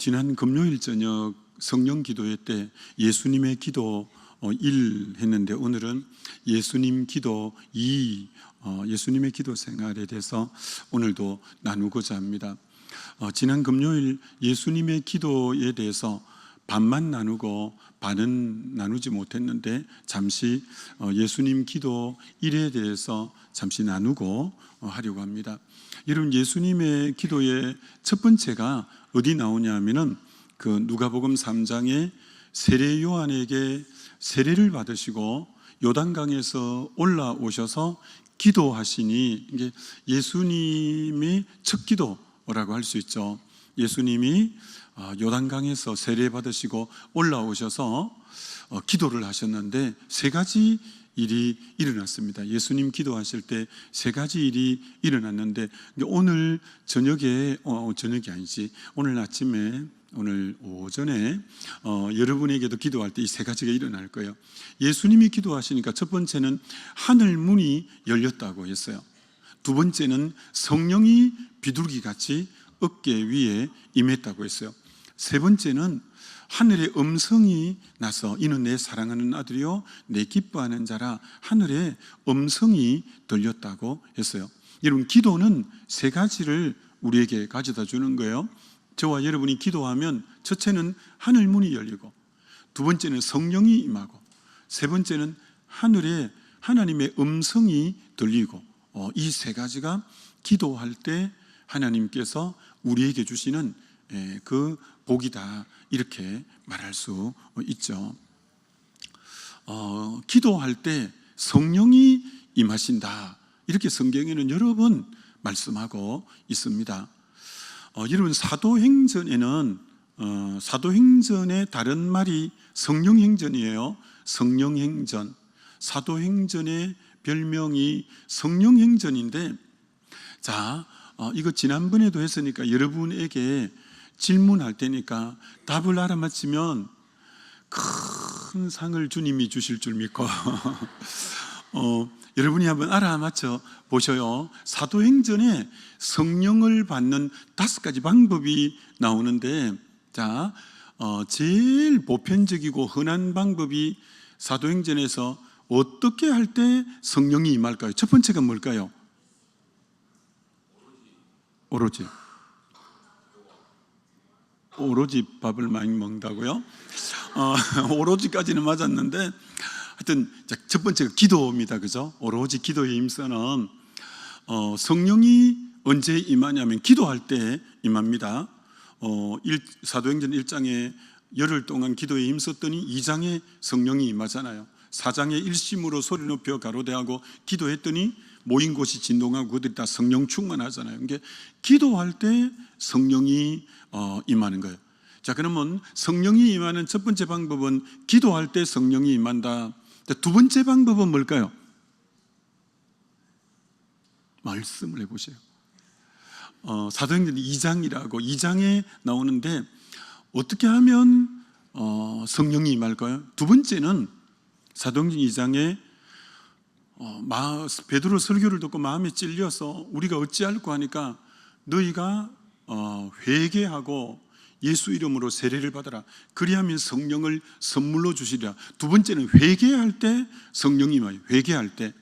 지난 금요일 저녁 성령 기도회 때 예수님의 기도 1 했는데 오늘은 예수님 기도 2, 예수님의 기도 생활에 대해서 오늘도 나누고자 합니다. 지난 금요일 예수님의 기도에 대해서 반만 나누고 반은 나누지 못했는데 잠시 예수님 기도 1에 대해서 잠시 나누고 하려고 합니다. 여러분, 예수님의 기도의 첫 번째가 어디 나오냐 하면은 그 누가복음 3장에 세례 요한에게 세례를 받으시고 요단강에서 올라오셔서 기도하시니, 이게 예수님의 첫 기도라고 할 수 있죠. 예수님이 요단강에서 세례 받으시고 올라오셔서 기도를 하셨는데 세 가지 일이 일어났습니다. 예수님 기도하실 때 세 가지 일이 일어났는데 오늘 저녁에 저녁이 아니지 오늘 아침에 오늘 오전에 여러분에게도 기도할 때 이 세 가지가 일어날 거예요. 예수님이 기도하시니까 첫 번째는 하늘 문이 열렸다고 했어요. 두 번째는 성령이 비둘기같이 어깨 위에 임했다고 했어요. 세 번째는 하늘의 음성이 나서 이는 내 사랑하는 아들이요 내 기뻐하는 자라, 하늘의 음성이 들렸다고 했어요. 여러분, 기도는 세 가지를 우리에게 가져다 주는 거예요. 저와 여러분이 기도하면 첫째는 하늘 문이 열리고, 두 번째는 성령이 임하고, 세 번째는 하늘에 하나님의 음성이 들리고, 이 세 가지가 기도할 때 하나님께서 우리에게 주시는 그 복이다, 이렇게 말할 수 있죠. 기도할 때 성령이 임하신다, 이렇게 성경에는 여러 번 말씀하고 있습니다. 여러분, 사도행전에는 사도행전의 다른 말이 성령행전이에요. 성령행전. 사도행전의 별명이 성령행전인데, 자, 이거 지난번에도 했으니까 여러분에게 질문할 테니까 답을 알아맞히면 큰 상을 주님이 주실 줄 믿고 여러분이 한번 알아맞혀 보셔요. 사도행전에 성령을 받는 5가지 방법이 나오는데, 자, 제일 보편적이고 흔한 방법이 사도행전에서 어떻게 할 때 성령이 임할까요? 첫 번째가 뭘까요? 오로지 밥을 많이 먹는다고요? 오로지까지는 맞았는데 하여튼 첫 번째가 기도입니다. 그죠? 오로지 기도에 힘쓰는 성령이 언제 임하냐면 기도할 때 임합니다. 사도행전 1장에 열흘 동안 기도에 힘썼더니 2장에 성령이 임하잖아요. 4장에 일심으로 소리 높여 가로대하고 기도했더니 모인 곳이 진동하고 그들이 다 성령 충만하잖아요. 그러니까 기도할 때 성령이 임하는 거예요. 자, 그러면 성령이 임하는 첫 번째 방법은 기도할 때 성령이 임한다. 두 번째 방법은 뭘까요? 말씀을 해보세요. 사도행전 2장이라고 2장에 나오는데 어떻게 하면 성령이 임할까요? 두 번째는 사도행전 2장에 베드로 설교를 듣고 마음에 찔려서 우리가 어찌할꼬 하니까 너희가 회개하고 예수 이름으로 세례를 받아라, 그리하면 성령을 선물로 주시리라. 두 번째는 회개할 때 성령이 임해요. 회개할 때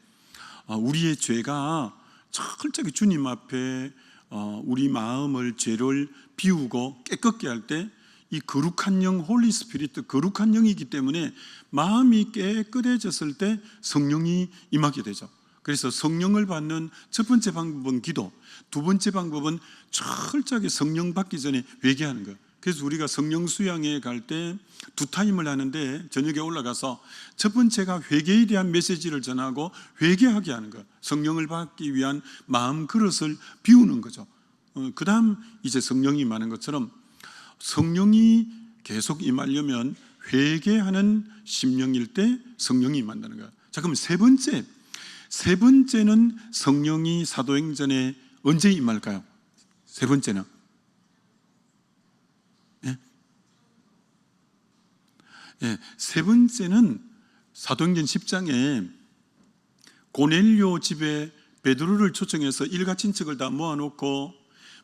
우리의 죄가 철저히 주님 앞에 우리 마음을, 죄를 비우고 깨끗게 할 때 이 거룩한 영, 홀리 스피리트, 거룩한 영이기 때문에 마음이 깨끗해졌을 때 성령이 임하게 되죠. 그래서 성령을 받는 첫 번째 방법은 기도, 두 번째 방법은 철저하게 성령 받기 전에 회개하는 거예요. 그래서 우리가 성령 수양회 갈 때 2타임을 하는데 저녁에 올라가서 첫 번째가 회개에 대한 메시지를 전하고 회개하게 하는 거예요. 성령을 받기 위한 마음 그릇을 비우는 거죠. 그 다음 이제 성령이 임하는 것처럼 성령이 계속 임하려면 회개하는 심령일 때 성령이 임한다는 거예요. 자, 그럼 세 번째는 성령이 사도행전에 언제 임할까요? 세 번째는 세 번째는 사도행전 10장에 고넬료 집에 베드로를 초청해서 일가친척을 다 모아놓고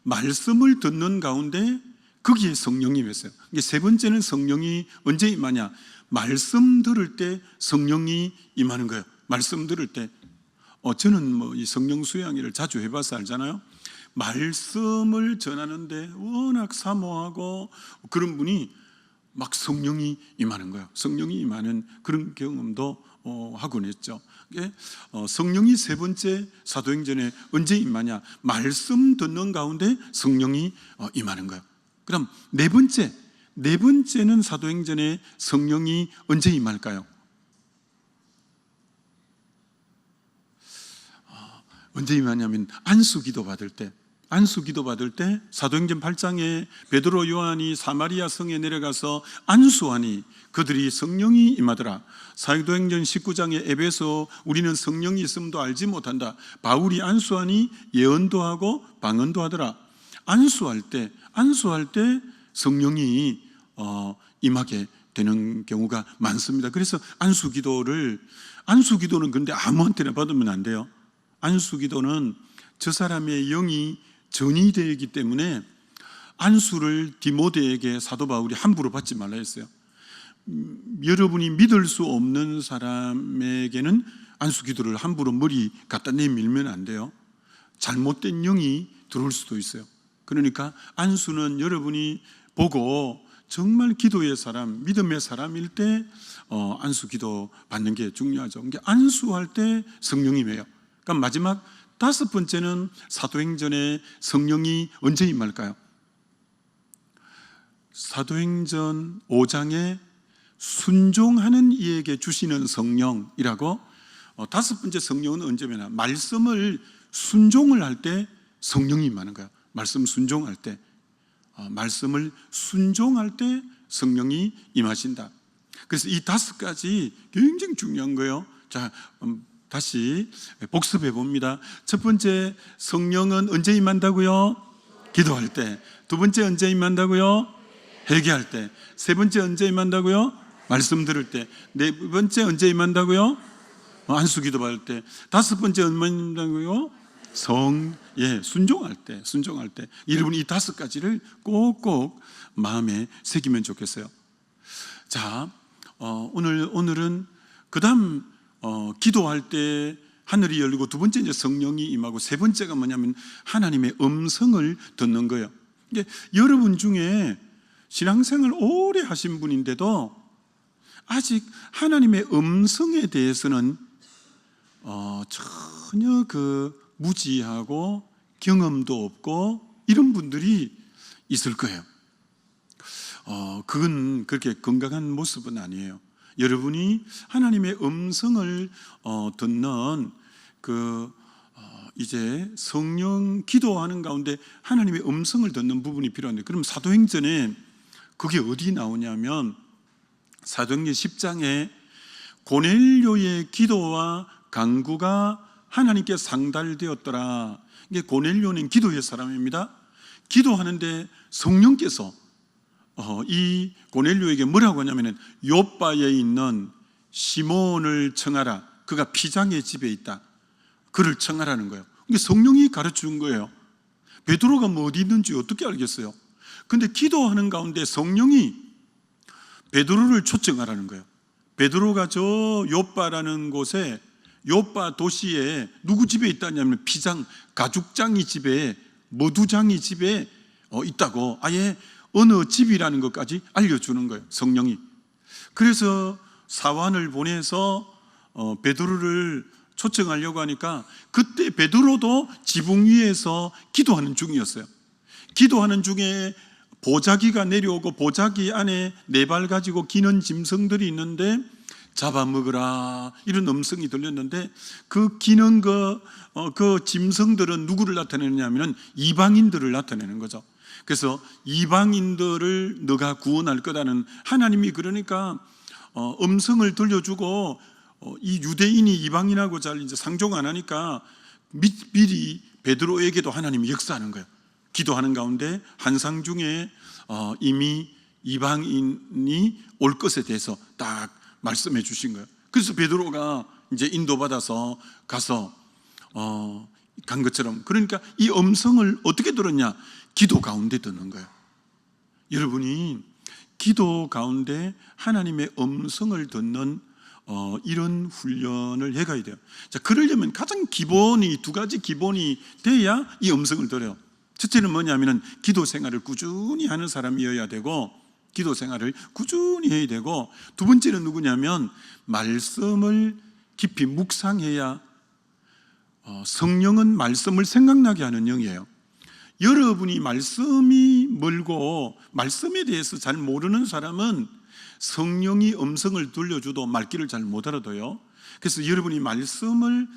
말씀을 듣는 가운데 거기에 성령이 임했어요. 이게 세 번째는 성령이 언제 임하냐? 말씀 들을 때 성령이 임하는 거예요. 말씀 들을 때. 저는 뭐 이 성령 수양회를 자주 해봐서 알잖아요. 말씀을 전하는데 워낙 사모하고 그런 분이 막 성령이 임하는 거예요. 성령이 임하는 그런 경험도 하곤 했죠. 성령이 세 번째 사도행전에 언제 임하냐? 말씀 듣는 가운데 성령이 임하는 거예요. 그럼 네 번째는 사도행전에 성령이 언제 임할까요? 언제 임하냐면 안수기도 받을 때, 사도행전 8장에 베드로 요한이 사마리아 성에 내려가서 안수하니 그들이 성령이 임하더라. 사도행전 19장에 에베소 우리는 성령이 있음도 알지 못한다. 바울이 안수하니 예언도 하고 방언도 하더라. 안수할 때 성령이 임하게 되는 경우가 많습니다. 그래서 안수기도는 근데 아무한테나 받으면 안 돼요. 안수기도는 저 사람의 영이 전이 되기 때문에 안수를 디모데에게 사도 바울이 함부로 받지 말라 했어요. 여러분이 믿을 수 없는 사람에게는 안수기도를 함부로 머리 갖다 내밀면 안 돼요. 잘못된 영이 들어올 수도 있어요. 그러니까 안수는 여러분이 보고 정말 기도의 사람, 믿음의 사람일 때 안수기도 받는 게 중요하죠. 안수할 때 성령이 임해요. 그럼 마지막 다섯 번째는 사도행전에 성령이 언제 임할까요? 사도행전 5장에 순종하는 이에게 주시는 성령이라고, 다섯 번째 성령은 언제냐? 말씀을 순종을 할 때 성령이 임하는 거예요. 말씀을 순종할 때 성령이 임하신다. 그래서 이 다섯 가지 굉장히 중요한 거예요. 자, 다시 복습해 봅니다. 첫 번째, 성령은 언제 임한다고요? 기도할 때. 두 번째, 언제 임한다고요? 회개할 때. 세 번째, 언제 임한다고요? 말씀 들을 때. 네 번째, 언제 임한다고요? 안수기도 받을 때. 다섯 번째, 언제 임한다고요? 순종할 때. 여러분 이 다섯 가지를 꼭꼭 마음에 새기면 좋겠어요. 자, 오늘은 그 다음 기도할 때 하늘이 열리고, 두 번째 이제 성령이 임하고, 세 번째가 뭐냐면 하나님의 음성을 듣는 거예요. 이게 여러분 중에 신앙생활 오래 하신 분인데도 아직 하나님의 음성에 대해서는 전혀 무지하고 경험도 없고 이런 분들이 있을 거예요. 그건 그렇게 건강한 모습은 아니에요. 여러분이 하나님의 음성을 듣는 이제 성령 기도하는 가운데 하나님의 음성을 듣는 부분이 필요한데, 그럼 사도행전에 그게 어디 나오냐면 사도행전 10장에 고넬료의 기도와 간구가 하나님께 상달되었더라. 이게 고넬료는 기도의 사람입니다. 기도하는데 성령께서 이 고넬료에게 뭐라고 하냐면 요빠에 있는 시몬을 청하라. 그가 피장의 집에 있다. 그를 청하라는 거예요. 이게 성령이 가르쳐준 거예요. 베드로가 뭐 어디 있는지 어떻게 알겠어요? 근데 기도하는 가운데 성령이 베드로를 초청하라는 거예요. 베드로가 저 요빠라는 곳에, 요빠 도시에 누구 집에 있다냐면 피장, 가죽장이 집에, 머두장이 집에 있다고 아예 어느 집이라는 것까지 알려주는 거예요, 성령이. 그래서 사환을 보내서 베드로를 초청하려고 하니까 그때 베드로도 지붕 위에서 기도하는 중이었어요. 기도하는 중에 보자기가 내려오고 보자기 안에 네 발 가지고 기는 짐승들이 있는데 잡아먹으라 이런 음성이 들렸는데, 그 기는 그 짐승들은 누구를 나타내느냐면 이방인들을 나타내는 거죠. 그래서 이방인들을 너가 구원할 거다는 하나님이, 그러니까 음성을 들려주고 이 유대인이 이방인하고 잘 이제 상종 안 하니까 미리 베드로에게도 하나님이 역사하는 거예요. 기도하는 가운데 환상 중에 이미 이방인이 올 것에 대해서 딱 말씀해 주신 거예요. 그래서 베드로가 이제 인도받아서 가서 간 것처럼, 그러니까 이 음성을 어떻게 들었냐? 기도 가운데 듣는 거예요. 여러분이 기도 가운데 하나님의 음성을 듣는 이런 훈련을 해가야 돼요. 자, 그러려면 가장 기본이, 두 가지 기본이 돼야 이 음성을 들어요. 첫째는 뭐냐면은 기도 생활을 꾸준히 하는 사람이어야 되고, 기도 생활을 꾸준히 해야 되고, 두 번째는 누구냐면 말씀을 깊이 묵상해야, 성령은 말씀을 생각나게 하는 영이에요. 여러분이 말씀이 멀고 말씀에 대해서 잘 모르는 사람은 성령이 음성을 들려줘도 말귀를 잘 못 알아둬요. 그래서 여러분이 말씀을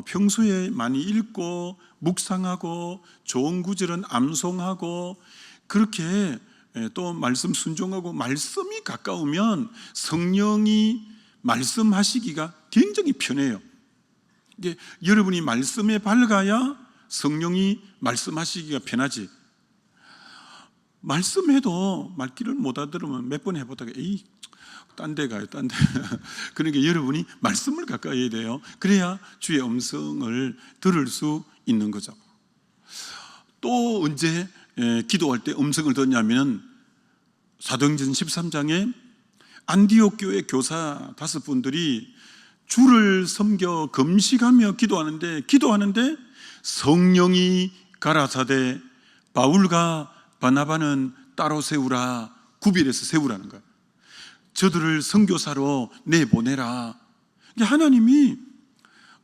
평소에 많이 읽고 묵상하고 좋은 구절은 암송하고 그렇게 또 말씀 순종하고 말씀이 가까우면 성령이 말씀하시기가 굉장히 편해요. 이게 여러분이 말씀에 밝아야 성령이 말씀하시기가 편하지. 말씀해도 말귀를 못 알아들으면 몇 번 해보다가 에이 딴 데 가요, 딴 데. 그러니까 여러분이 말씀을 가까이 해야 돼요. 그래야 주의 음성을 들을 수 있는 거죠. 또 언제 기도할 때 음성을 듣냐면 사도행전 13장에 안디옥 교회 교사 5분들이 주를 섬겨 금식하며 기도하는데 성령이 가라사대 바울과 바나바는 따로 세우라, 구별해서 세우라는 거예요. 저들을 선교사로 내보내라. 하나님이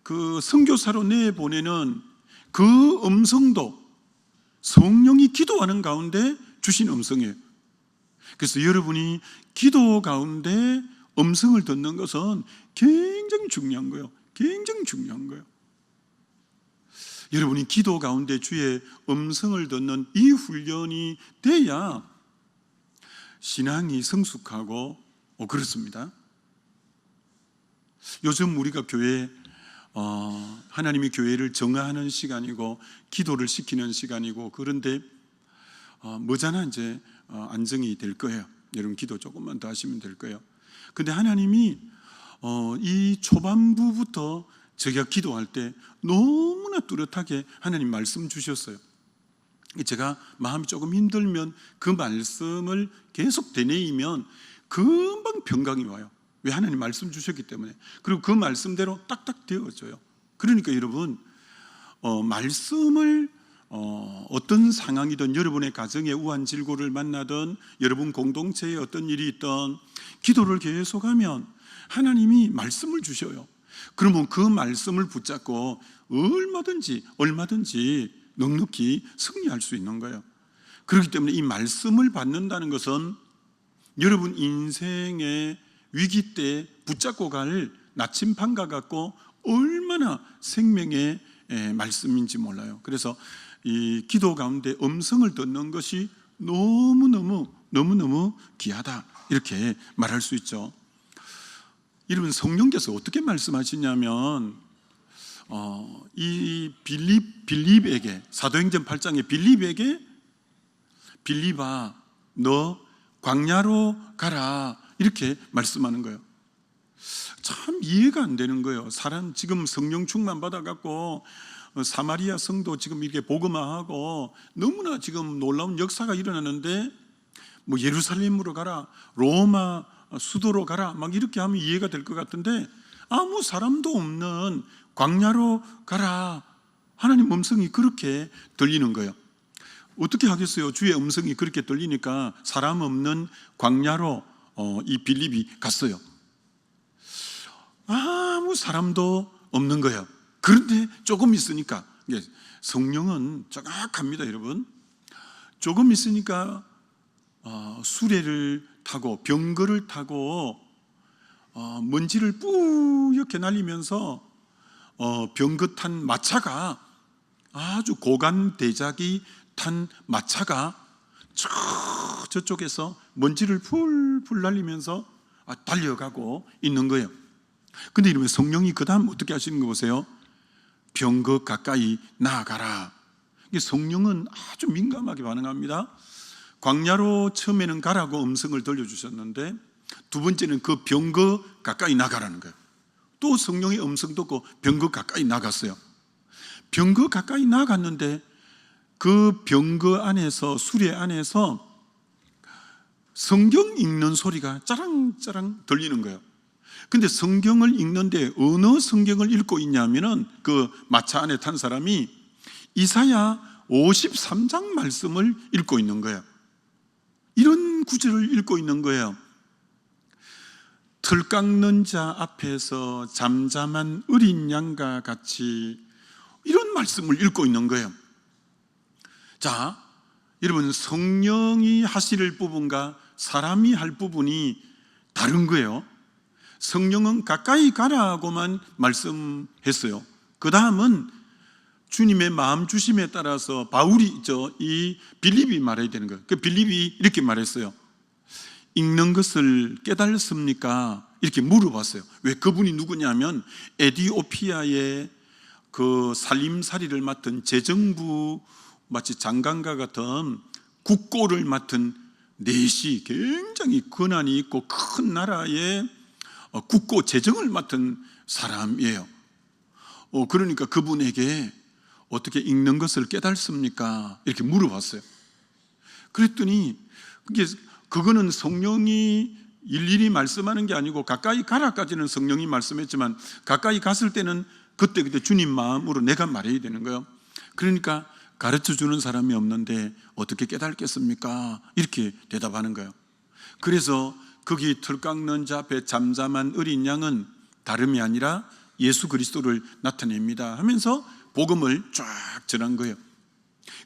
그 선교사로 내보내는 그 음성도 성령이 기도하는 가운데 주신 음성이에요. 그래서 여러분이 기도 가운데 음성을 듣는 것은 굉장히 중요한 거예요. 굉장히 중요한 거예요. 여러분이 기도 가운데 주의 음성을 듣는 이 훈련이 돼야 신앙이 성숙하고 그렇습니다. 요즘 우리가 교회 하나님이 교회를 정화하는 시간이고 기도를 시키는 시간이고 그런데 머지않아 이제 안정이 될 거예요. 여러분 기도 조금만 더 하시면 될 거예요. 근데 하나님이 이 초반부부터 제가 기도할 때 너무나 뚜렷하게 하나님 말씀 주셨어요. 제가 마음이 조금 힘들면 그 말씀을 계속 되뇌이면 금방 평강이 와요. 왜? 하나님 말씀 주셨기 때문에. 그리고 그 말씀대로 딱딱 되어져요. 그러니까 여러분 말씀을 어떤 상황이든 여러분의 가정에 우한질고를 만나든 여러분 공동체에 어떤 일이 있든 기도를 계속하면 하나님이 말씀을 주셔요. 그러면 그 말씀을 붙잡고 얼마든지 넉넉히 승리할 수 있는 거예요. 그렇기 때문에 이 말씀을 받는다는 것은 여러분 인생의 위기 때 붙잡고 갈 나침반과 같고 얼마나 생명의 말씀인지 몰라요. 그래서 이 기도 가운데 음성을 듣는 것이 너무너무 귀하다 이렇게 말할 수 있죠. 여러분 성령께서 어떻게 말씀하시냐면 이 빌립에게 사도행전 8장에 빌립아 너 광야로 가라 이렇게 말씀하는 거예요. 참 이해가 안 되는 거예요. 사람 지금 성령 충만 받아갖고 사마리아 성도 지금 이렇게 복음화하고 너무나 지금 놀라운 역사가 일어나는데 뭐 예루살렘으로 가라, 로마 수도로 가라 막 이렇게 하면 이해가 될 것 같은데 아무 사람도 없는 광야로 가라 하나님 음성이 그렇게 들리는 거예요. 어떻게 하겠어요? 주의 음성이 그렇게 들리니까 사람 없는 광야로 이 빌립이 갔어요. 아무 사람도 없는 거예요. 그런데 조금 있으니까 성령은 정확합니다. 여러분 조금 있으니까 수레를 타고 병거를 타고 먼지를 뿌옇게 날리면서 병거 탄 마차가 아주 고관 대작이 탄 마차가 저쪽에서 먼지를 풀풀 날리면서 달려가고 있는 거예요. 근데 이러면 성령이 그 다음 어떻게 하시는 거 보세요. 병거 가까이 나아가라. 성령은 아주 민감하게 반응합니다. 광야로 처음에는 가라고 음성을 들려주셨는데 두 번째는 그 병거 가까이 나가라는 거예요. 또 성령의 음성 듣고 병거 가까이 나갔어요. 병거 가까이 나갔는데 그 병거 안에서 수레 안에서 성경 읽는 소리가 짜랑짜랑 들리는 거예요. 근데 성경을 읽는데 어느 성경을 읽고 있냐면은 그 마차 안에 탄 사람이 이사야 53장 말씀을 읽고 있는 거예요. 이런 구절을 읽고 있는 거예요. 틀 깎는 자 앞에서 잠잠한 어린 양과 같이, 이런 말씀을 읽고 있는 거예요. 자, 여러분, 성령이 하실 부분과 사람이 할 부분이 다른 거예요. 성령은 가까이 가라고만 말씀했어요. 그 다음은 주님의 마음 주심에 따라서 바울이 이 빌립이 말해야 되는 거예요. 그 빌립이 이렇게 말했어요. 읽는 것을 깨달습니까? 이렇게 물어봤어요. 왜? 그분이 누구냐면 에티오피아의 그 살림살이를 맡은 재정부 마치 장관과 같은 국고를 맡은 넷이 굉장히 권한이 있고 큰 나라의 국고 재정을 맡은 사람이에요. 그러니까 그분에게 어떻게 읽는 것을 깨달습니까? 이렇게 물어봤어요. 그랬더니 그거는 성령이 일일이 말씀하는 게 아니고 가까이 가라까지는 성령이 말씀했지만 가까이 갔을 때는 그때 주님 마음으로 내가 말해야 되는 거예요. 그러니까 가르쳐주는 사람이 없는데 어떻게 깨닫겠습니까? 이렇게 대답하는 거예요. 그래서 거기 틀 깎는 자 앞에 잠잠한 어린 양은 다름이 아니라 예수 그리스도를 나타냅니다 하면서 복음을 쫙 전한 거예요.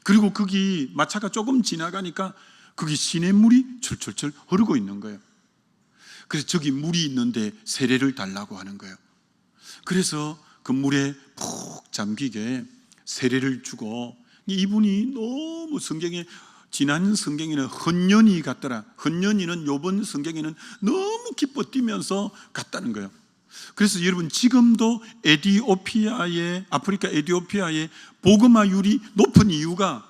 그리고 거기 마차가 조금 지나가니까 거기 시냇물이 철철철 흐르고 있는 거예요. 그래서 저기 물이 있는데 세례를 달라고 하는 거예요. 그래서 그 물에 푹 잠기게 세례를 주고, 이분이 너무 지난 성경에는 헌년이 같더라. 헌년이는 요번 성경에는 너무 기뻐 뛰면서 갔다는 거예요. 그래서 여러분, 지금도 아프리카 에티오피아의 복음화율이 높은 이유가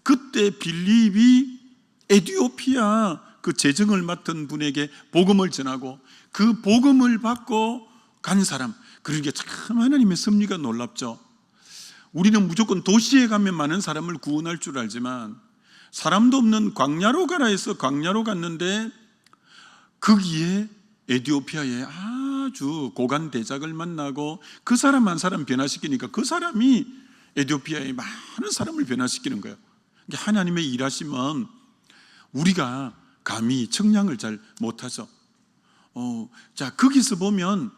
그때 빌립이 에티오피아 그 재정을 맡은 분에게 복음을 전하고 그 복음을 받고 간 사람, 그러니까 참 하나님의 섭리가 놀랍죠. 우리는 무조건 도시에 가면 많은 사람을 구원할 줄 알지만 사람도 없는 광야로 가라 해서 광야로 갔는데 거기에 에티오피아에 아주 고관 대작을 만나고 그 사람 한 사람 변화시키니까 그 사람이 에티오피아의 많은 사람을 변화시키는 거예요. 하나님의 일하심은 우리가 감히 청량을 잘 못하죠. 자, 거기서 보면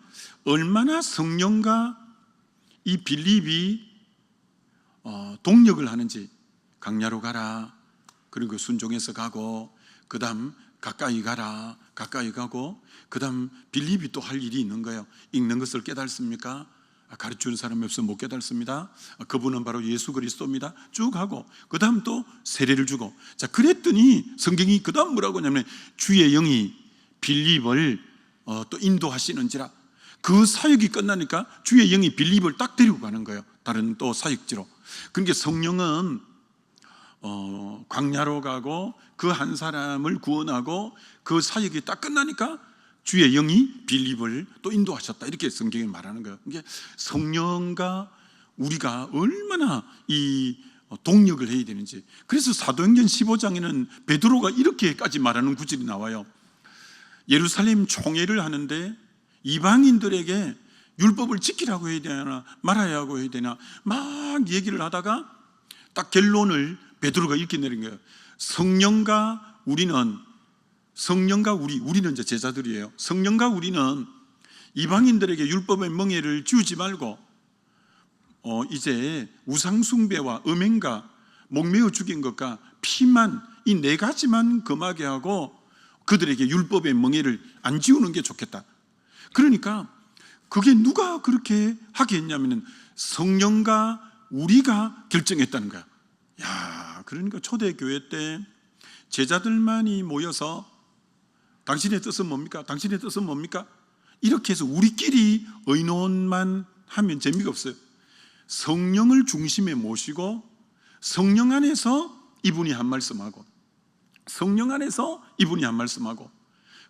얼마나 성령과 이 빌립이 동력을 하는지. 광야로 가라, 그리고 순종해서 가고, 그 다음 가까이 가라, 가까이 가고, 그 다음 빌립이 또 할 일이 있는 거예요. 읽는 것을 깨닫습니까? 가르치는 사람이 없으면 못 깨닫습니다. 그분은 바로 예수 그리스도입니다. 쭉 하고, 그 다음 또 세례를 주고. 자, 그랬더니 성경이 그 다음 뭐라고 하냐면 주의 영이 빌립을 또 인도하시는지라. 그 사역이 끝나니까 주의 영이 빌립을 딱 데리고 가는 거예요. 다른 또 사역지로. 그러니까 성령은 광야로 가고 그 한 사람을 구원하고 그 사역이 딱 끝나니까 주의 영이 빌립을 또 인도하셨다, 이렇게 성경이 말하는 거예요. 이게 성령과 우리가 얼마나 이 동력을 해야 되는지. 그래서 사도행전 15장에는 베드로가 이렇게까지 말하는 구절이 나와요. 예루살렘 총회를 하는데 이방인들에게 율법을 지키라고 해야 되나 말아야 하고 해야 되나 막 얘기를 하다가 딱 결론을 베드로가 이렇게 내린 거예요. 성령과 우리는 이제 제자들이에요. 성령과 우리는 이방인들에게 율법의 멍에를 지우지 말고 이제 우상숭배와 음행과 목매어 죽인 것과 피만, 이 네 가지만 금하게 하고 그들에게 율법의 멍에를 안 지우는 게 좋겠다. 그러니까 그게 누가 그렇게 하게 했냐면 성령과 우리가 결정했다는 거야. 그러니까 초대교회 때 제자들만이 모여서 당신의 뜻은 뭡니까? 당신의 뜻은 뭡니까? 이렇게 해서 우리끼리 의논만 하면 재미가 없어요. 성령을 중심에 모시고 성령 안에서 이분이 한 말씀하고 성령 안에서 이분이 한 말씀하고,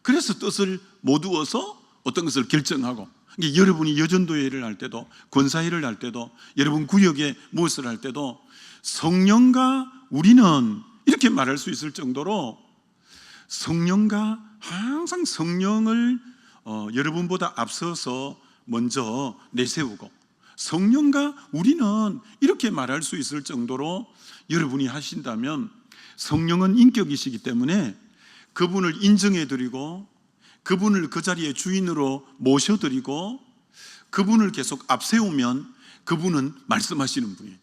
그래서 뜻을 모두어서 어떤 것을 결정하고. 여러분이 여전도회를 할 때도, 권사회를 할 때도, 여러분 구역에 무엇을 할 때도 성령과 우리는 이렇게 말할 수 있을 정도로 성령과 항상 성령을 여러분보다 앞서서 먼저 내세우고, 성령과 우리는 이렇게 말할 수 있을 정도로 여러분이 하신다면, 성령은 인격이시기 때문에 그분을 인정해드리고 그분을 그 자리의 주인으로 모셔드리고 그분을 계속 앞세우면 그분은 말씀하시는 분이에요.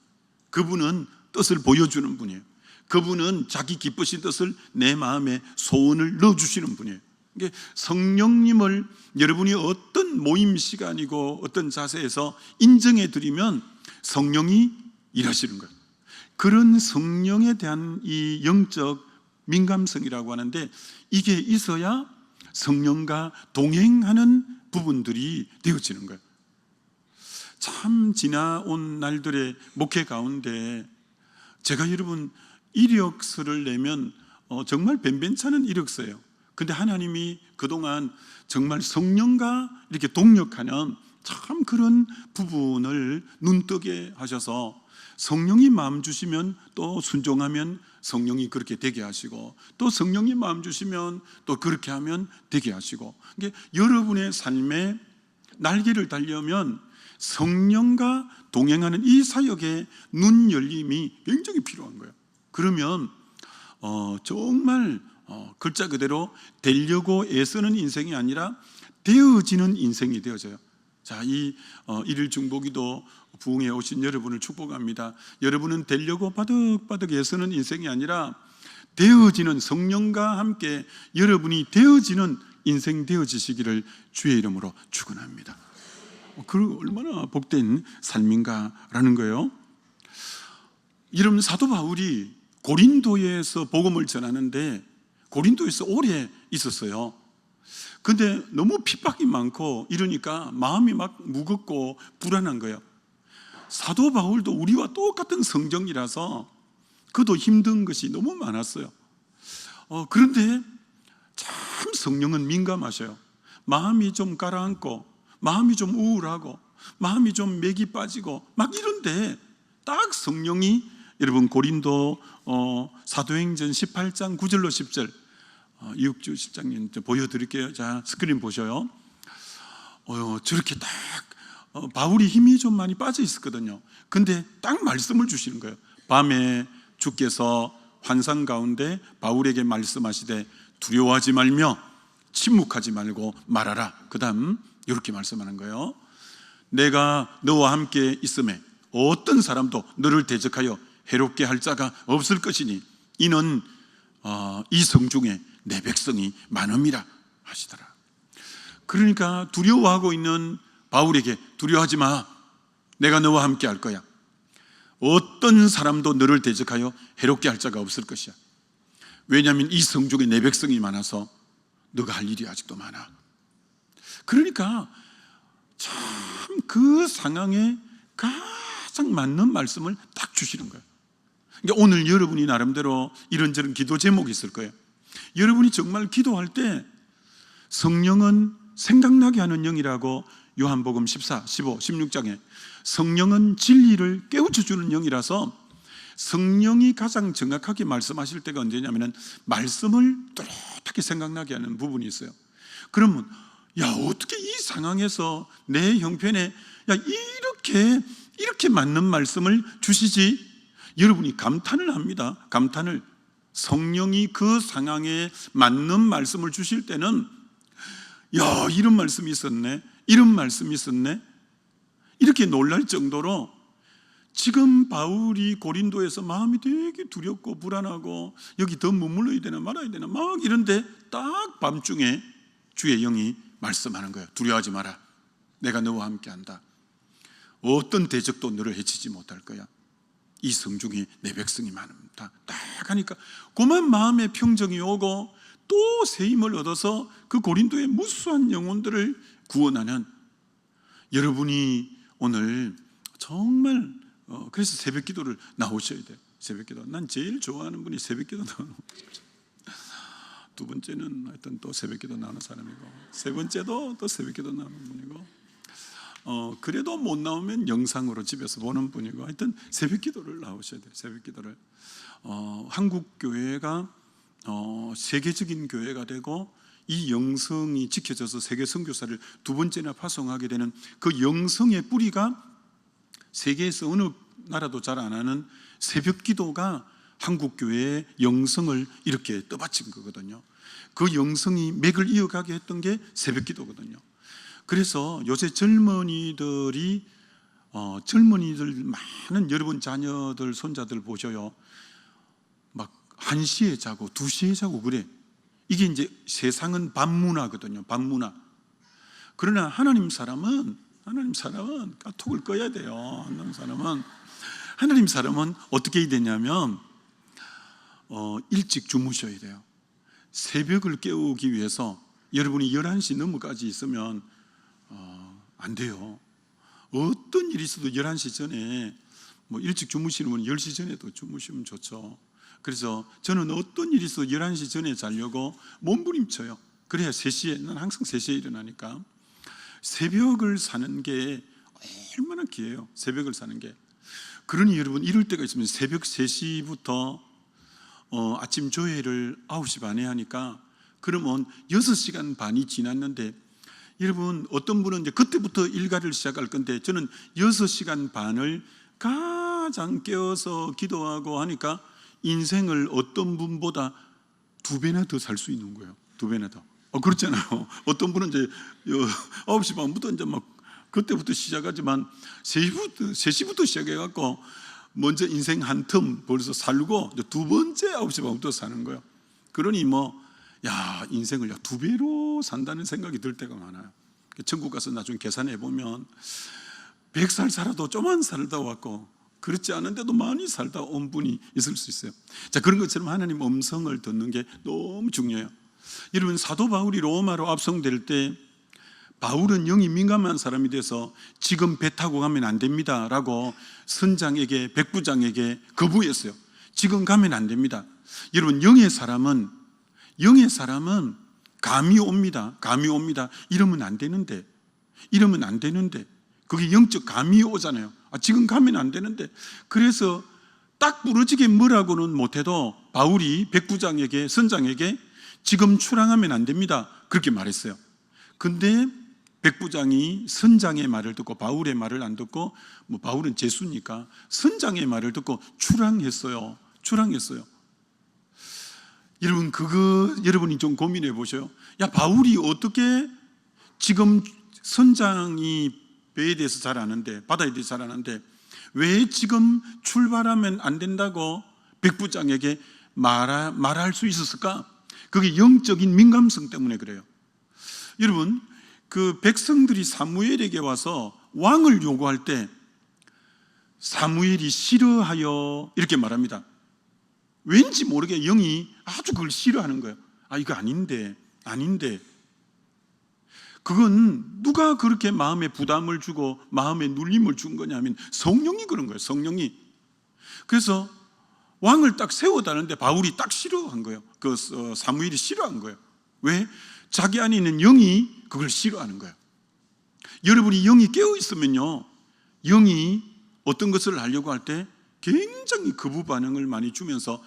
그분은 뜻을 보여주는 분이에요. 그분은 자기 기쁘신 뜻을 내 마음에 소원을 넣어주시는 분이에요. 성령님을 여러분이 어떤 모임 시간이고 어떤 자세에서 인정해드리면 성령이 일하시는 거예요. 그런 성령에 대한 이 영적 민감성이라고 하는데, 이게 있어야 성령과 동행하는 부분들이 되어지는 거예요. 참 지나온 날들의 목회 가운데 제가 여러분 이력서를 내면 정말 변변찮은 이력서예요. 근데 하나님이 그동안 정말 성령과 이렇게 동력하는 참 그런 부분을 눈뜨게 하셔서, 성령이 마음 주시면 또 순종하면 성령이 그렇게 되게 하시고, 또 성령이 마음 주시면 또 그렇게 하면 되게 하시고, 여러분의 삶에 날개를 달려면 성령과 동행하는 이 사역의 눈 열림이 굉장히 필요한 거예요. 그러면 정말 글자 그대로 되려고 애쓰는 인생이 아니라 되어지는 인생이 되어져요. 자, 이 일일 중보기도 부흥에 오신 여러분을 축복합니다. 여러분은 되려고 바득바득 애쓰는 인생이 아니라 되어지는, 성령과 함께 여러분이 되어지는 인생 되어지시기를 주의 이름으로 축원합니다. 그 얼마나 복된 삶인가라는 거예요. 이런 사도 바울이 고린도에서 복음을 전하는데 고린도에서 오래 있었어요. 근데 너무 핍박이 많고 이러니까 마음이 막 무겁고 불안한 거예요. 사도 바울도 우리와 똑같은 성정이라서 그도 힘든 것이 너무 많았어요. 그런데 참 성령은 민감하셔요. 마음이 좀 가라앉고, 마음이 좀 우울하고, 마음이 좀 맥이 빠지고 막 이런데 딱 성령이, 여러분 고린도 사도행전 18장 9절로 10절 이육주 실장님 보여드릴게요. 자, 스크린 보셔요. 저렇게 딱 바울이 힘이 좀 많이 빠져 있었거든요. 근데 딱 말씀을 주시는 거예요. 밤에 주께서 환상 가운데 바울에게 말씀하시되 두려워하지 말며 침묵하지 말고 말하라. 그 다음 이렇게 말씀하는 거예요. 내가 너와 함께 있음에 어떤 사람도 너를 대적하여 해롭게 할 자가 없을 것이니 이는 이 성중에 내 백성이 많음이라 하시더라. 그러니까 두려워하고 있는 바울에게 두려워하지 마. 내가 너와 함께 할 거야. 어떤 사람도 너를 대적하여 해롭게 할 자가 없을 것이야. 왜냐하면 이 성중에 내 백성이 많아서 너가 할 일이 아직도 많아. 그러니까 참 그 상황에 가장 맞는 말씀을 딱 주시는 거예요. 그러니까 오늘 여러분이 나름대로 이런저런 기도 제목이 있을 거예요. 여러분이 정말 기도할 때 성령은 생각나게 하는 영이라고 요한복음 14, 15, 16장에 성령은 진리를 깨우쳐주는 영이라서 성령이 가장 정확하게 말씀하실 때가 언제냐면 말씀을 또렷하게 생각나게 하는 부분이 있어요. 그러면 어떻게 이 상황에서 내 형편에 이렇게 맞는 말씀을 주시지? 여러분이 감탄을 합니다. 감탄을. 성령이 그 상황에 맞는 말씀을 주실 때는 이런 말씀이 있었네, 이런 말씀이 있었네, 이렇게 놀랄 정도로 지금 바울이 고린도에서 마음이 되게 두렵고 불안하고 여기 더 머물러야 되나 말아야 되나 막 이런데 딱 밤중에 주의 영이 말씀하는 거예요. 두려워하지 마라. 내가 너와 함께 한다. 어떤 대적도 너를 해치지 못할 거야. 이 성중에 내 백성이 많다. 딱 하니까 그만 마음의 평정이 오고 또 새 힘을 얻어서 그 고린도의 무수한 영혼들을 구원하는 여러분이 오늘 정말 그래서 새벽 기도를 나오셔야 돼요. 새벽 기도. 난 제일 좋아하는 분이 새벽 기도 나오는 거죠. 두 번째는 하여튼 또 새벽 기도 나오는 사람이고, 세 번째도 또 새벽 기도 나오는 분이고, 그래도 못 나오면 영상으로 집에서 보는 분이고, 하여튼 새벽 기도를 나오셔야 돼요. 새벽 기도를. 한국 교회가 세계적인 교회가 되고 이 영성이 지켜져서 세계 선교사를 두 번째나 파송하게 되는 그 영성의 뿌리가 세계에서 어느 나라도 잘 안 하는 새벽 기도가 한국 교회의 영성을 이렇게 떠받친 거거든요. 그 영성이 맥을 이어가게 했던 게 새벽 기도거든요. 그래서 요새 젊은이들 많은 여러분 자녀들 손자들 보셔요. 막 1시에 자고 2시에 자고 그래. 이게 이제 세상은 밤문화거든요. 밤문화. 그러나 하나님 사람은 카톡을 꺼야 돼요. 하나님 사람은 어떻게 해야 되냐면 일찍 주무셔야 돼요. 새벽을 깨우기 위해서 여러분이 11시 넘어까지 있으면 안 돼요. 어떤 일이 있어도 11시 전에 일찍 주무시는 분은 10시 전에도 주무시면 좋죠. 그래서 저는 어떤 일이 있어도 11시 전에 자려고 몸부림쳐요. 그래야 3시에, 난 항상 3시에 일어나니까. 새벽을 사는 게 얼마나 귀해요. 새벽을 사는 게. 그러니 여러분 이럴 때가 있으면 새벽 3시부터 아침 조회를 9시 반에 하니까 그러면 6시간 반이 지났는데, 여러분 어떤 분은 이제 그때부터 일과를 시작할 건데, 저는 6시간 반을 가장 깨어서 기도하고 하니까 인생을 어떤 분보다 2배나 더 살 수 있는 거예요. 2배나 더. 그렇잖아요. 어떤 분은 이제 9시 반부터 이제 막 그때부터 시작하지만 3시부터 시작해갖고 먼저 인생 한 텀 벌써 살고 두 번째 9시 반부터 사는 거예요. 그러니 인생을 2배로 산다는 생각이 들 때가 많아요. 천국 가서 나중에 계산해 보면 100살 살아도 좀만 살다 왔고 그렇지 않은데도 많이 살다 온 분이 있을 수 있어요. 자, 그런 것처럼 하나님 음성을 듣는 게 너무 중요해요. 여러분 사도 바울이 로마로 압송될 때 바울은 영이 민감한 사람이 돼서 지금 배 타고 가면 안 됩니다 라고 선장에게, 백부장에게 거부했어요. 지금 가면 안 됩니다. 여러분 영의 사람은 감이 옵니다. 이러면 안 되는데 그게 영적 감이 오잖아요. 지금 가면 안 되는데. 그래서 딱 부러지게 뭐라고는 못해도 바울이 백부장에게, 선장에게 지금 출항하면 안 됩니다 그렇게 말했어요. 근데 백부장이 선장의 말을 듣고 바울의 말을 안 듣고, 바울은 제수니까 선장의 말을 듣고 출항했어요. 여러분 여러분이 좀 고민해 보셔요. 바울이 어떻게 지금 선장이 배에 대해서 잘 아는데, 바다에 대해서 잘 아는데 왜 지금 출발하면 안 된다고 백부장에게 말할 수 있었을까? 그게 영적인 민감성 때문에 그래요. 여러분 그 백성들이 사무엘에게 와서 왕을 요구할 때 사무엘이 싫어하여 이렇게 말합니다. 왠지 모르게 영이 아주 그걸 싫어하는 거예요. 이거 아닌데. 그건 누가 그렇게 마음에 부담을 주고 마음에 눌림을 준 거냐면 성령이 그런 거예요. 성령이. 그래서 왕을 딱 세워달라는데 바울이 딱 싫어한 거예요. 사무엘이 싫어한 거예요. 왜? 자기 안에 있는 영이 그걸 싫어하는 거예요. 여러분이 영이 깨어 있으면요, 영이 어떤 것을 하려고 할 때 굉장히 거부 반응을 많이 주면서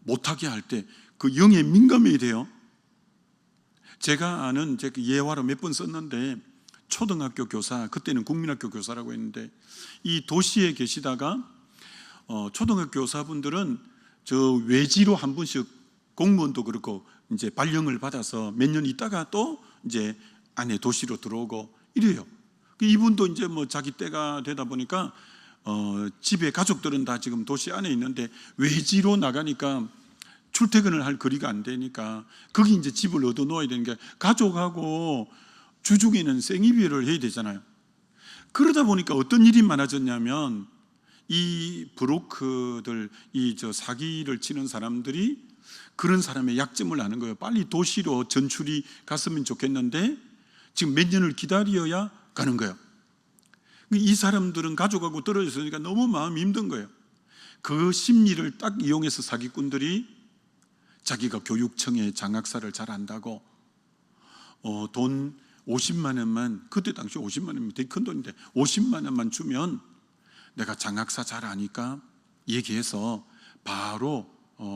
못하게 할 때 그 영에 민감해야 돼요. 제가 아는 예화로 몇 번 썼는데, 초등학교 교사, 그때는 국민학교 교사라고 했는데, 이 도시에 계시다가 초등학교 교사분들은 저 외지로 한 번씩, 공무원도 그렇고 이제 발령을 받아서 몇 년 있다가 또 이제 안에 도시로 들어오고 이래요. 이분도 이제 자기 때가 되다 보니까 집에 가족들은 다 지금 도시 안에 있는데 외지로 나가니까 출퇴근을 할 거리가 안 되니까 거기 이제 집을 얻어 놓아야 되는 게, 가족하고 주중에는 생이별을 해야 되잖아요. 그러다 보니까 어떤 일이 많아졌냐면, 이 브로커들, 사기를 치는 사람들이 그런 사람의 약점을 아는 거예요. 빨리 도시로 전출이 갔으면 좋겠는데 지금 몇 년을 기다려야 가는 거예요. 이 사람들은 가족하고 떨어졌으니까 너무 마음이 힘든 거예요. 그 심리를 딱 이용해서 사기꾼들이 자기가 교육청에 장학사를 잘 안다고 돈 50만 원만, 그때 당시 50만 원이면 되게 큰 돈인데 50만 원만 주면 내가 장학사 잘 아니까 얘기해서 바로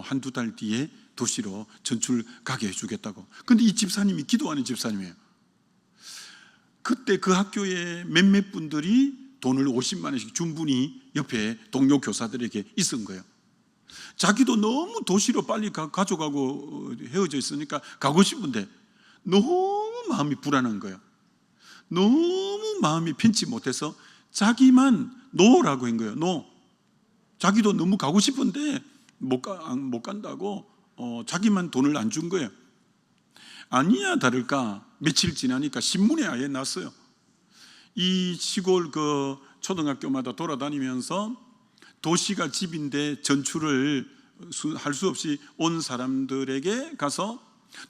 한두 달 뒤에 도시로 전출 가게 해주겠다고. 근데 이 집사님이 기도하는 집사님이에요. 그때 그 학교에 몇몇 분들이 돈을 50만 원씩 준 분이 옆에 동료 교사들에게 있은 거예요. 자기도 너무 도시로 빨리 가져가고 헤어져 있으니까 가고 싶은데 너무 마음이 불안한 거예요. 너무 마음이 편치 못해서 자기만 노라고 한 거예요. 노. 자기도 너무 가고 싶은데 못 간다고 자기만 돈을 안 준 거예요. 아니야 다를까 며칠 지나니까 신문에 아예 났어요. 이 시골 그 초등학교마다 돌아다니면서 도시가 집인데 전출을 할 수 없이 온 사람들에게 가서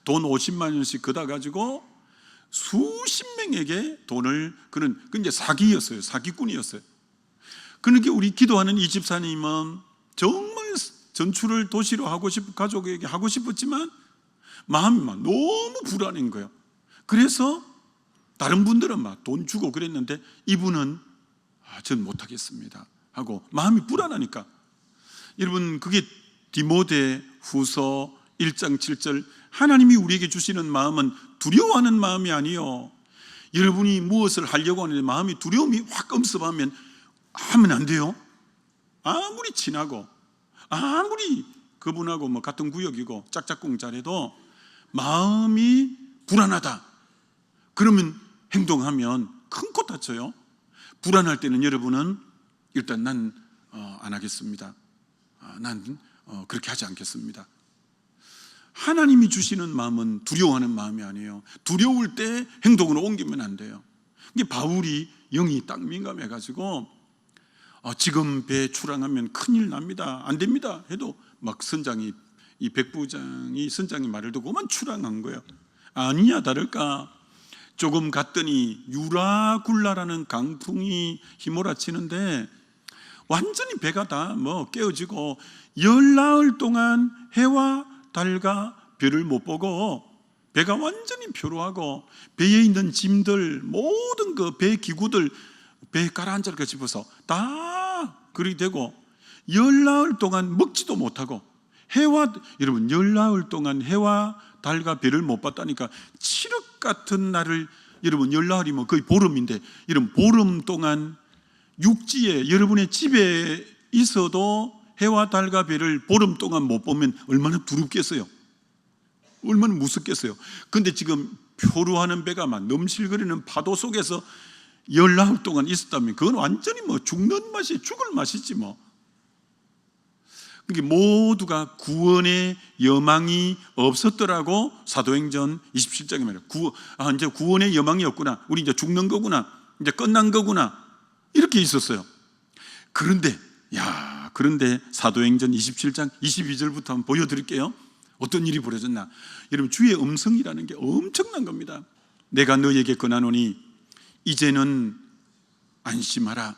돈 50만 원씩 걷어 가지고 수십 명에게 돈을, 그런 이제 사기였어요. 사기꾼이었어요. 그러니까 우리 기도하는 이 집사님은 정말 전출을 도시로 하고 가족에게 하고 싶었지만 마음이 막 너무 불안한 거예요. 그래서 다른 분들은 막 돈 주고 그랬는데 이분은 전 못하겠습니다 하고 마음이 불안하니까. 여러분, 그게 디모데 후서 1장 7절, 하나님이 우리에게 주시는 마음은 두려워하는 마음이 아니요, 여러분이 무엇을 하려고 하는데 마음이 두려움이 확 엄습하면 하면 안 돼요. 아무리 친하고 아무리 그분하고 뭐 같은 구역이고 짝짝꿍 잘해도 마음이 불안하다 그러면 행동하면 큰 코 다쳐요. 불안할 때는 여러분은 일단 난 안 하겠습니다. 난 그렇게 하지 않겠습니다. 하나님이 주시는 마음은 두려워하는 마음이 아니에요. 두려울 때 행동으로 옮기면 안 돼요. 이게 바울이 영이 딱 민감해가지고 지금 배 출항하면 큰일 납니다, 안 됩니다 해도 막 선장이, 이 백부장이 선장이 말을 듣고만 출항한 거예요. 아니야 다를까 조금 갔더니 유라굴라라는 강풍이 휘몰아치는데 완전히 배가 다 깨어지고 열나흘 동안 해와 달과 별을 못 보고 배가 완전히 표로하고 배에 있는 짐들 모든 그 배 기구들 배에 가라앉을까 싶어서 다 그리 되고 열나흘 동안 먹지도 못하고 여러분 열나흘 동안 해와 달과 별을 못 봤다니까 칠흑 같은 날을, 여러분 열나흘이면 거의 보름인데 여러분 보름 동안 육지에 여러분의 집에 있어도 해와 달과 별을 보름 동안 못 보면 얼마나 두렵겠어요. 얼마나 무섭겠어요. 근데 지금 표류하는 배가 막 넘실거리는 파도 속에서 열나흘 동안 있었다면 그건 완전히 죽는 맛이, 죽을 맛이지 뭐. 그게 모두가 구원의 여망이 없었더라고. 사도행전 27장에 말이에요. 이제 구원의 여망이 없구나, 우리 이제 죽는 거구나, 이제 끝난 거구나, 이렇게 있었어요. 그런데 사도행전 27장 22절부터 한번 보여드릴게요. 어떤 일이 벌어졌나. 여러분, 주의 음성이라는 게 엄청난 겁니다. 내가 너희에게 권하노니 이제는 안심하라.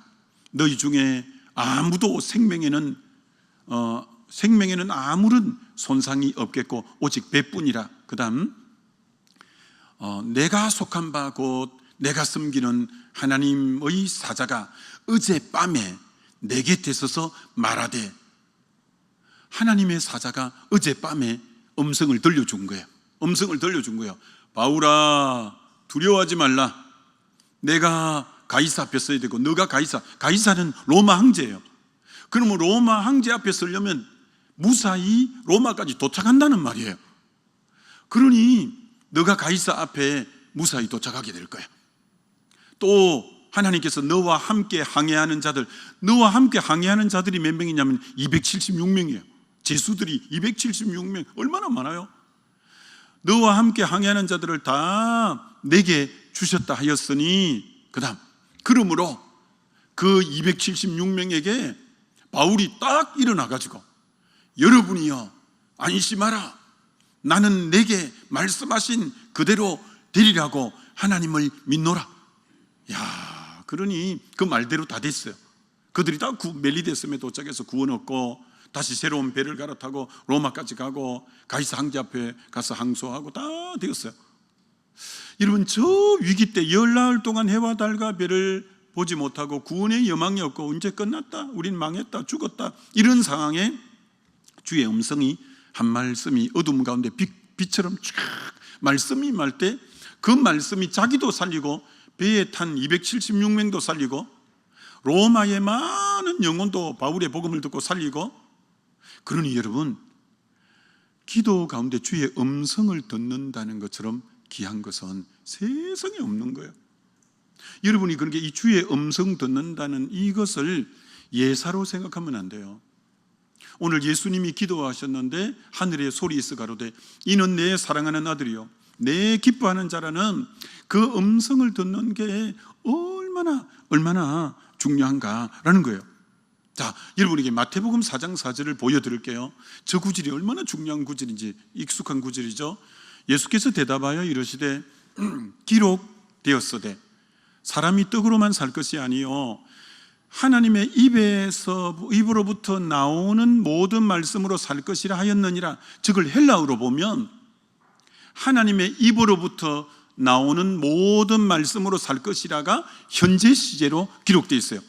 너희 중에 아무도 생명에는 아무런 손상이 없겠고 오직 배뿐이라. 그 다음 내가 속한 바 곧 내가 섬기는 하나님의 사자가 어젯밤에 내 곁에 서서 말하되, 하나님의 사자가 어젯밤에 음성을 들려준 거예요. 음성을 들려준 거예요. 바울아 두려워하지 말라. 내가 가이사 앞에 서야 되고 너가 가이사는 로마 황제예요. 그러면 로마 황제 앞에 서려면 무사히 로마까지 도착한다는 말이에요. 그러니 너가 가이사 앞에 무사히 도착하게 될 거야. 또 하나님께서 너와 함께 항해하는 자들, 너와 함께 항해하는 자들이 몇 명이냐면 276명이에요. 제수들이 276명, 얼마나 많아요. 너와 함께 항해하는 자들을 다 내게 주셨다 하였으니, 그 다음 그러므로 그 276명에게 바울이 딱 일어나가지고 여러분이여 안심하라. 나는 내게 말씀하신 그대로 되리라고 하나님을 믿노라. 야, 그러니 그 말대로 다 됐어요. 그들이 다 멜리데섬에 도착해서 구원 얻고 다시 새로운 배를 갈아타고 로마까지 가고 가이사 황제 앞에 가서 항소하고 다 되었어요. 여러분, 저 위기 때 열나흘 동안 해와 달과 별을 보지 못하고 구원의 여망이 없고 이제 끝났다, 우린 망했다, 죽었다, 이런 상황에 주의 음성이 한 말씀이 어둠 가운데 빛처럼 쫙 말씀이 임할 때 그 말씀이 자기도 살리고 배에 탄 276명도 살리고 로마의 많은 영혼도 바울의 복음을 듣고 살리고, 그러니 여러분, 기도 가운데 주의 음성을 듣는다는 것처럼 귀한 것은 세상에 없는 거예요. 여러분이 그렇게 이 주의 음성 듣는다는 이것을 예사로 생각하면 안 돼요. 오늘 예수님이 기도하셨는데 하늘에 소리 있어 가로되 이는 내 사랑하는 아들이요 내 기뻐하는 자라는 그 음성을 듣는 게 얼마나 중요한가라는 거예요. 자, 여러분에게 마태복음 4장 4절을 보여드릴게요. 저 구절이 얼마나 중요한 구절인지, 익숙한 구절이죠. 예수께서 대답하여 이르시되 기록되었으되 사람이 떡으로만 살 것이 아니요 하나님의 입으로부터 나오는 모든 말씀으로 살 것이라 하였느니라. 즉을 헬라어로 보면 하나님의 입으로부터 나오는 모든 말씀으로 살 것이라가 현재 시제로 기록되어 있어요.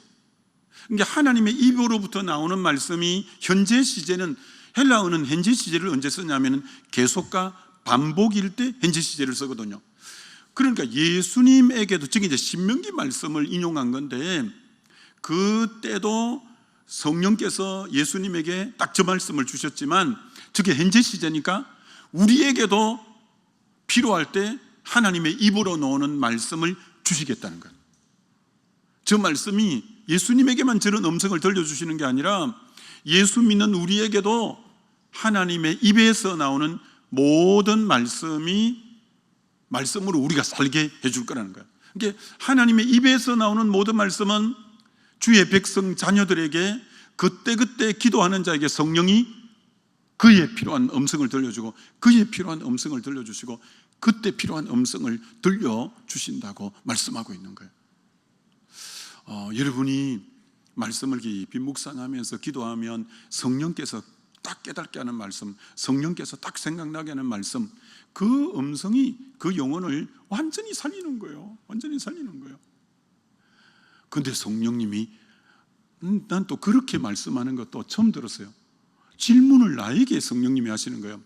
그러니까 하나님의 입으로부터 나오는 말씀이 현재 시제는, 헬라어는 현재 시제를 언제 쓰냐면 계속과 반복일 때 현재 시제를 쓰거든요. 그러니까 예수님에게도, 즉 이제 신명기 말씀을 인용한 건데, 그때도 성령께서 예수님에게 딱 저 말씀을 주셨지만 저게 현재 시제니까 우리에게도 필요할 때 하나님의 입으로 나오는 말씀을 주시겠다는 거예요. 저 말씀이 예수님에게만 저런 음성을 들려주시는 게 아니라 예수 믿는 우리에게도 하나님의 입에서 나오는 모든 말씀으로 우리가 살게 해줄 거라는 거예요. 그러니까 하나님의 입에서 나오는 모든 말씀은 주의 백성 자녀들에게 그때그때 기도하는 자에게 성령이 그에 필요한 음성을 들려주고, 그에 필요한 음성을 들려주시고, 그때 필요한 음성을 들려주신다고 말씀하고 있는 거예요. 여러분이 말씀을 깊이 묵상하면서 기도하면 성령께서 딱 깨닫게 하는 말씀, 성령께서 딱 생각나게 하는 말씀, 그 음성이 그 영혼을 완전히 살리는 거예요. 완전히 살리는 거예요. 그런데 성령님이 난 또 그렇게 말씀하는 것도 처음 들었어요. 질문을 나에게 성령님이 하시는 거예요.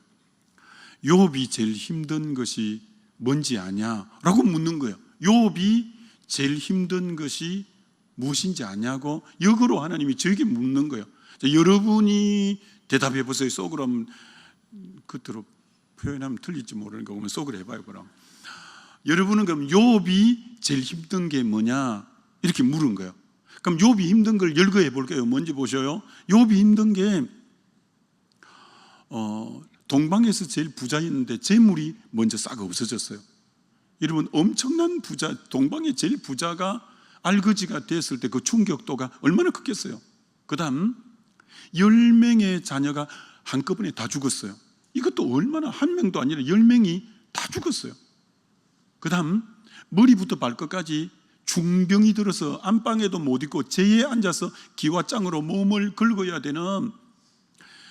욥이 제일 힘든 것이 뭔지 아냐? 라고 묻는 거예요. 욥이 제일 힘든 것이 무엇인지 아냐고 역으로 하나님이 저에게 묻는 거예요. 자, 여러분이 대답해 보세요. 속으로 하면, 그대로 표현하면 틀릴지 모르니까 그러면 속으로 해봐요. 그럼 여러분은 그럼 욥이 제일 힘든 게 뭐냐? 이렇게 물은 거예요. 그럼 욥이 힘든 걸 열거해 볼게요. 뭔지 보셔요. 욥이 힘든 게 동방에서 제일 부자였는데 재물이 먼저 싹 없어졌어요. 여러분, 엄청난 부자, 동방의 제일 부자가 알거지가 됐을 때 그 충격도가 얼마나 컸겠어요. 그 다음 10명의 자녀가 한꺼번에 다 죽었어요. 이것도 얼마나, 한 명도 아니라 10명이 다 죽었어요. 그 다음 머리부터 발끝까지 중병이 들어서 안방에도 못 있고 재에 앉아서 기와장으로 몸을 긁어야 되는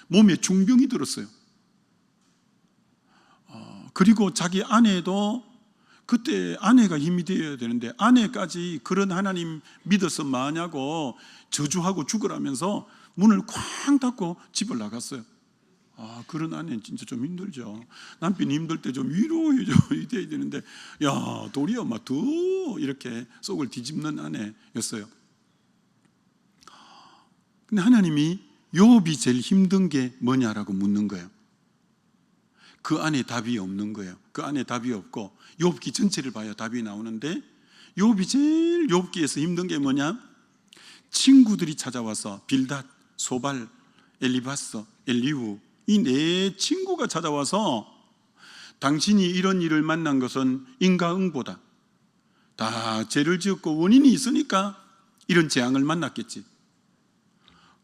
몸에 중병이 들었어요. 그리고 자기 아내도, 그때 아내가 힘이 되어야 되는데 아내까지 그런 하나님 믿어서 마냐고 저주하고 죽으라면서 문을 쾅 닫고 집을 나갔어요. 그런 아내는 진짜 좀 힘들죠. 남편이 힘들 때 좀 위로해줘야 되는데, 야, 도리어 막 더 이렇게 속을 뒤집는 아내였어요. 근데 하나님이 욥이 제일 힘든 게 뭐냐라고 묻는 거예요. 그 안에 답이 없는 거예요. 그 안에 답이 없고 욥기 전체를 봐야 답이 나오는데, 욥이 제일 욥기에서 힘든 게 뭐냐? 친구들이 찾아와서 빌닷, 소발, 엘리바스, 엘리후, 이 네 친구가 찾아와서 당신이 이런 일을 만난 것은 인과응보다, 다 죄를 지었고 원인이 있으니까 이런 재앙을 만났겠지.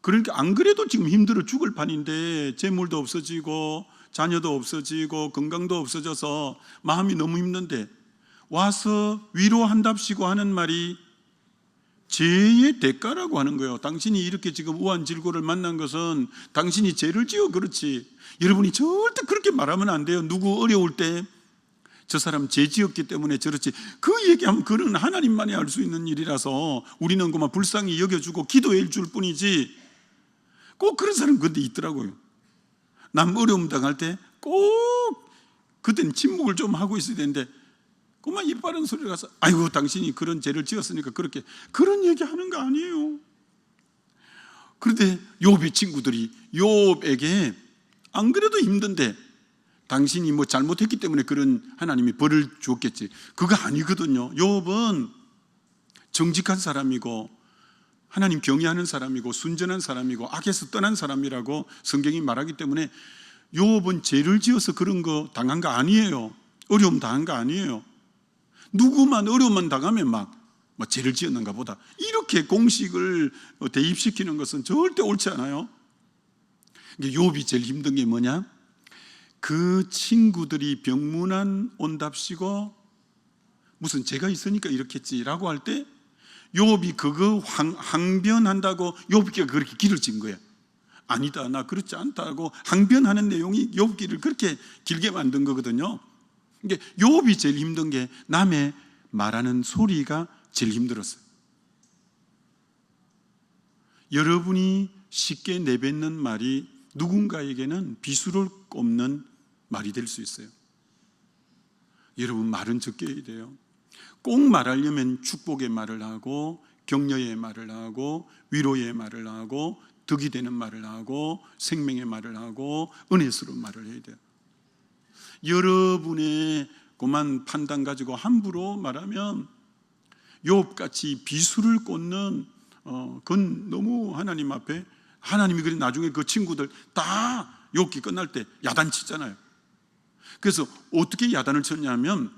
그러니까 안 그래도 지금 힘들어 죽을 판인데 재물도 없어지고 자녀도 없어지고 건강도 없어져서 마음이 너무 힘든데 와서 위로한답시고 하는 말이 죄의 대가라고 하는 거예요. 당신이 이렇게 지금 우환질고를 만난 것은 당신이 죄를 지어 그렇지. 여러분이 절대 그렇게 말하면 안 돼요. 누구 어려울 때 저 사람 죄 지었기 때문에 저렇지, 그 얘기하면 그는 하나님만이 알 수 있는 일이라서 우리는 그만 불쌍히 여겨주고 기도해 줄 뿐이지. 꼭 그런 사람 근데 있더라고요. 남 어려움 당할 때 꼭 그때는 침묵을 좀 하고 있어야 되는데 그만 입 바른 소리를 가서 아이고 당신이 그런 죄를 지었으니까 그렇게 그런 얘기하는 거 아니에요. 그런데 욥의 친구들이 욥에게 안 그래도 힘든데 당신이 뭐 잘못했기 때문에 그런 하나님이 벌을 주었겠지, 그거 아니거든요. 욥은 정직한 사람이고 하나님 경외하는 사람이고 순전한 사람이고 악에서 떠난 사람이라고 성경이 말하기 때문에 욥은 죄를 지어서 그런 거 당한 거 아니에요. 어려움 당한 거 아니에요. 누구만 어려움만 당하면 막 뭐 죄를 지었는가 보다 이렇게 공식을 대입시키는 것은 절대 옳지 않아요. 욥이 제일 힘든 게 뭐냐? 그 친구들이 병문안 온답시고 무슨 죄가 있으니까 이렇겠지라고 할 때 욥이 그거 항변한다고 욥기가 그렇게 길을 진 거야. 아니다, 나 그렇지 않다고 항변하는 내용이 욥기를 그렇게 길게 만든 거거든요. 이게 욥이 제일 힘든 게 남의 말하는 소리가 제일 힘들었어요. 여러분이 쉽게 내뱉는 말이 누군가에게는 비수를 꼽는 말이 될 수 있어요. 여러분 말은 적게 해야 돼요. 꼭 말하려면 축복의 말을 하고 격려의 말을 하고 위로의 말을 하고 덕이 되는 말을 하고 생명의 말을 하고 은혜스러운 말을 해야 돼요. 여러분의 그만 판단 가지고 함부로 말하면 욥같이 비수를 꽂는 그건 너무 하나님 앞에, 하나님이 그래 나중에 그 친구들 다 욥기 끝날 때 야단 치잖아요. 그래서 어떻게 야단을 쳤냐면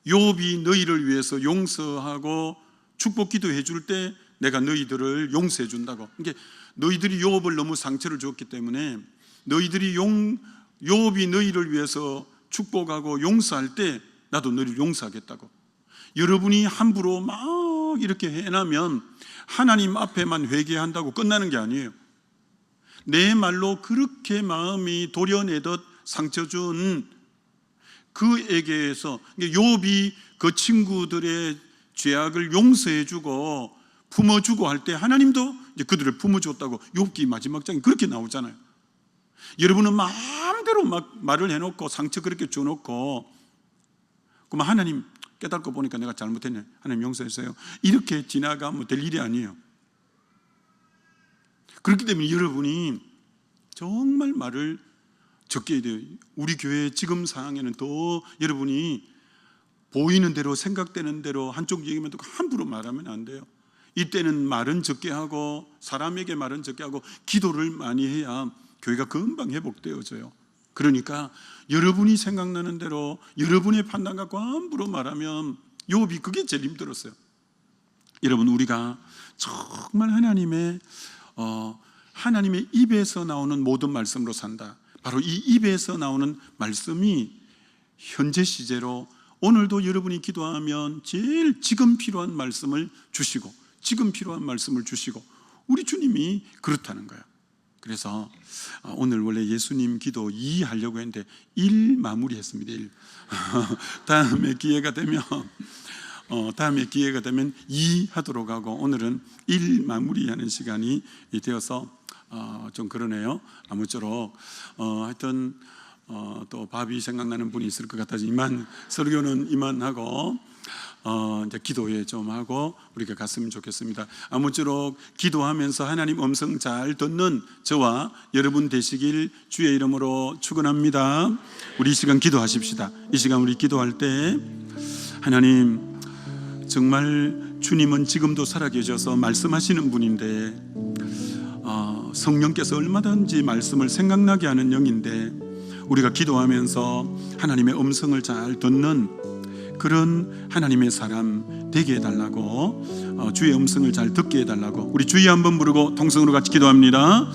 욥이 너희를 위해서 용서하고 축복 기도해 줄 때 내가 너희들을 용서해 준다고. 그러니까 너희들이 욥을 너무 상처를 줬기 때문에 너희들이 욥이 너희를 위해서 축복하고 용서할 때 나도 너희를 용서하겠다고. 여러분이 함부로 막 이렇게 해나면 하나님 앞에만 회개한다고 끝나는 게 아니에요. 내 말로 그렇게 마음이 도려내듯 상처 준 그에게서 욥이 그 친구들의 죄악을 용서해주고 품어주고 할 때 하나님도 이제 그들을 품어줬다고 욥기 마지막 장에 그렇게 나오잖아요. 여러분은 마음대로 막 말을 해놓고 상처 그렇게 줘놓고 그러면 하나님 깨닫고 보니까 내가 잘못했네, 하나님 용서해주세요, 이렇게 지나가면 될 일이 아니에요. 그렇기 때문에 여러분이 정말 말을 적게 해야 돼요. 우리 교회 지금 상황에는 더 여러분이 보이는 대로 생각되는 대로 한쪽 얘기만 듣고 함부로 말하면 안 돼요. 이때는 말은 적게 하고 사람에게 말은 적게 하고 기도를 많이 해야 교회가 금방 회복되어져요. 그러니까 여러분이 생각나는 대로 여러분의 판단 갖고 함부로 말하면 욥이 그게 제일 힘들었어요. 여러분 우리가 정말 하나님의 입에서 나오는 모든 말씀으로 산다. 바로 이 입에서 나오는 말씀이 현재 시제로 오늘도 여러분이 기도하면 제일 지금 필요한 말씀을 주시고 지금 필요한 말씀을 주시고 우리 주님이 그렇다는 거예요. 그래서 오늘 원래 예수님 기도 2 하려고 했는데 1 마무리했습니다. 1. 다음에 기회가 되면 2 하도록 하고 오늘은 1 마무리하는 시간이 되어서 좀 그러네요. 아무쪼록 하여튼 또 밥이 생각나는 분이 있을 것 같아서 설교는 이만하고 이제 기도회 좀 하고 우리가 갔으면 좋겠습니다. 아무쪼록 기도하면서 하나님 음성 잘 듣는 저와 여러분 되시길 주의 이름으로 축원합니다. 우리 이 시간 기도하십시다. 이 시간 우리 기도할 때 하나님 정말 주님은 지금도 살아계셔서 말씀하시는 분인데 성령께서 얼마든지 말씀을 생각나게 하는 영인데 우리가 기도하면서 하나님의 음성을 잘 듣는 그런 하나님의 사람 되게 해달라고 주의 음성을 잘 듣게 해달라고 우리 주의 한번 부르고 통성으로 같이 기도합니다.